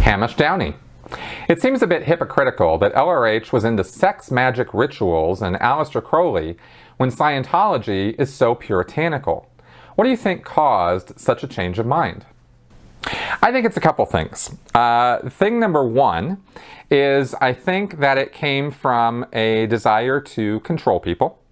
Hamish Downey. It seems a bit hypocritical that LRH was into sex magic rituals and Aleister Crowley when Scientology is so puritanical. What do you think caused such a change of mind? I think it's a couple things. Thing number one is I think that it came from a desire to control people.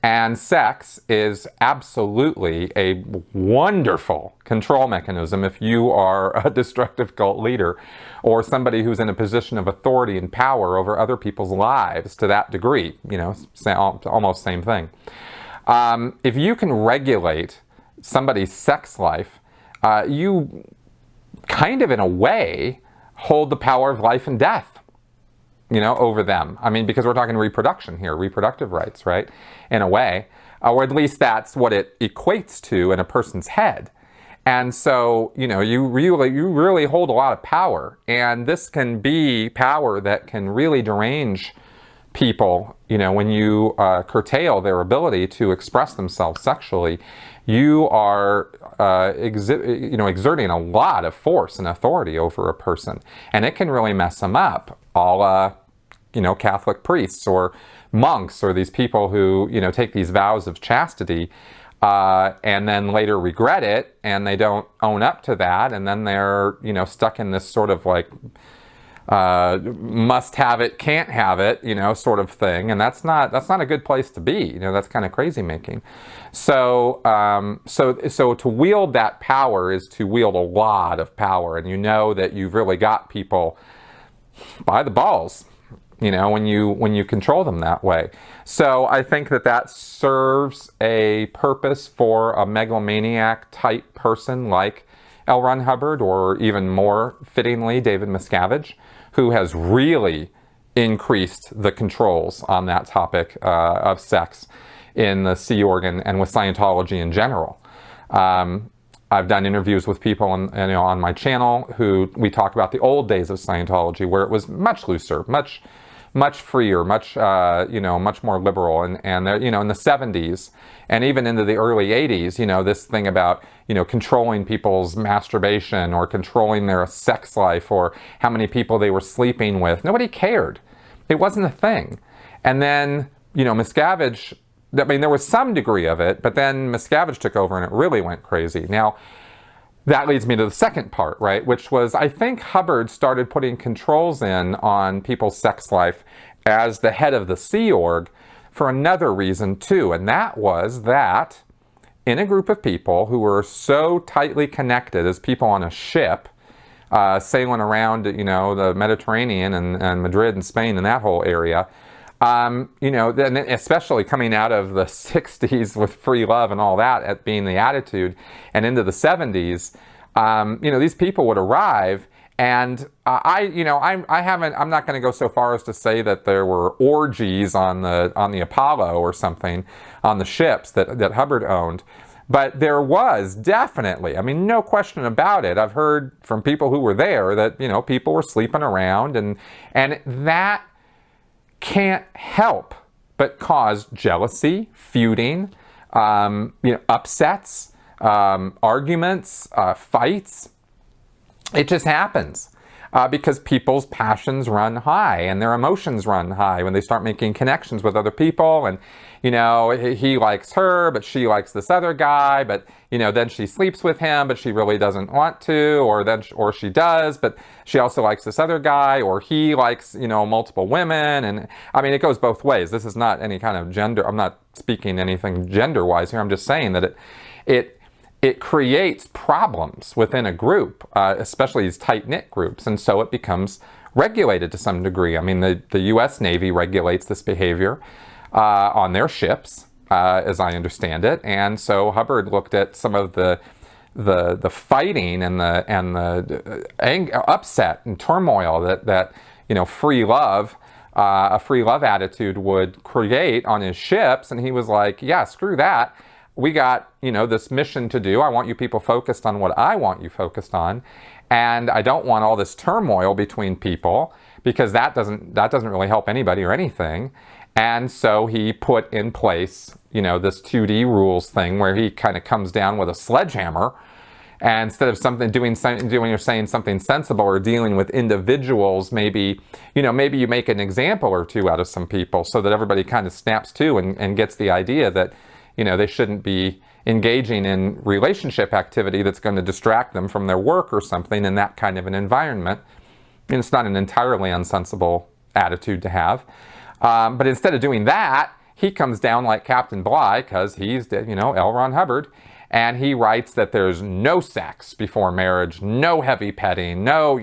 And sex is absolutely a wonderful control mechanism if you are a destructive cult leader or somebody who's in a position of authority and power over other people's lives to that degree. You know, almost same thing. If you can regulate somebody's sex life, you kind of in a way hold the power of life and death, you know, over them. I mean, because we're talking reproduction here, reproductive rights, right? In a way, or at least that's what it equates to in a person's head. And so, you know, you really hold a lot of power, and this can be power that can really derange people. You know, when you curtail their ability to express themselves sexually, you are exerting a lot of force and authority over a person, and it can really mess them up. All Catholic priests or monks or these people who, you know, take these vows of chastity and then later regret it, and they don't own up to that, and then they're, you know, stuck in this sort of like must have it, can't have it, you know, sort of thing. And that's not a good place to be. You know, that's kind of crazy making. So so to wield that power is to wield a lot of power, and you know that you've really got people by the balls, you know, when you control them that way. So I think that serves a purpose for a megalomaniac type person like L. Ron Hubbard, or even more fittingly, David Miscavige, who has really increased the controls on that topic of sex in the Sea Org and with Scientology in general. I've done interviews with people on my channel who we talk about the old days of Scientology, where it was much looser, much freer, much more liberal, and you know, in the 70s and even into the early 80s, you know, this thing about, you know, controlling people's masturbation or controlling their sex life or how many people they were sleeping with. Nobody cared. It wasn't a thing. And then, you know, Miscavige, I mean, there was some degree of it, but then Miscavige took over and it really went crazy. Now, that leads me to the second part, right? Which was, I think Hubbard started putting controls in on people's sex life as the head of the Sea Org for another reason too. And that was that in a group of people who were so tightly connected as people on a ship, sailing around, you know, the Mediterranean and Madrid and Spain and that whole area, you know, then especially coming out of the 60s with free love and all that at being the attitude, and into the 70s, you know, these people would arrive, and I'm not going to go so far as to say that there were orgies on the Apollo or something on the ships that Hubbard owned, but there was definitely, I mean, no question about it. I've heard from people who were there that, you know, people were sleeping around, and that can't help but cause jealousy, feuding, upsets, arguments, fights. It just happens because people's passions run high and their emotions run high when they start making connections with other people. And, you know, he likes her, but she likes this other guy, but, you know, then she sleeps with him, but she really doesn't want to, or she does, but she also likes this other guy, or he likes, you know, multiple women. And I mean, it goes both ways. This is not any kind of gender. I'm not speaking anything gender-wise here. I'm just saying that it creates problems within a group, especially these tight-knit groups, and so it becomes regulated to some degree. I mean, the U.S. Navy regulates this behavior on their ships, as I understand it, and so Hubbard looked at some of the fighting and the upset and turmoil that you know, free love, a free love attitude would create on his ships, and he was like, yeah, screw that. We got, you know, this mission to do. I want you people focused on what I want you focused on, and I don't want all this turmoil between people, because that doesn't really help anybody or anything. And so he put in place, you know, this 2D rules thing where he kind of comes down with a sledgehammer And instead of doing or saying something sensible or dealing with individuals, maybe you make an example or two out of some people so that everybody kind of snaps to and gets the idea that, they shouldn't be engaging in relationship activity that's going to distract them from their work or something in that kind of an environment. And it's not an entirely unsensible attitude to have. But instead of doing that, he comes down like Captain Bligh, because he's, L. Ron Hubbard, and he writes that there's no sex before marriage, no heavy petting, no,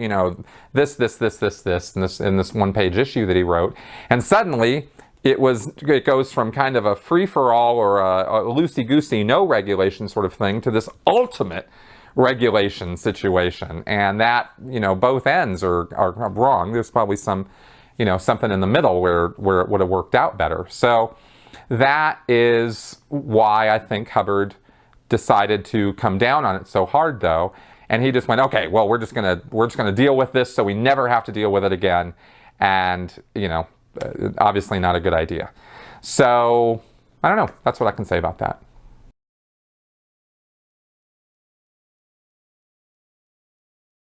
this, in this one-page issue that he wrote. And suddenly, it goes from kind of a free-for-all or a loosey-goosey, no regulation sort of thing to this ultimate regulation situation. And that, both ends are wrong. There's probably some, something in the middle where it would have worked out better. So that is why I think Hubbard decided to come down on it so hard, though. And he just went, okay, well, we're just gonna deal with this so we never have to deal with it again. And, obviously not a good idea. So I don't know. That's what I can say about that.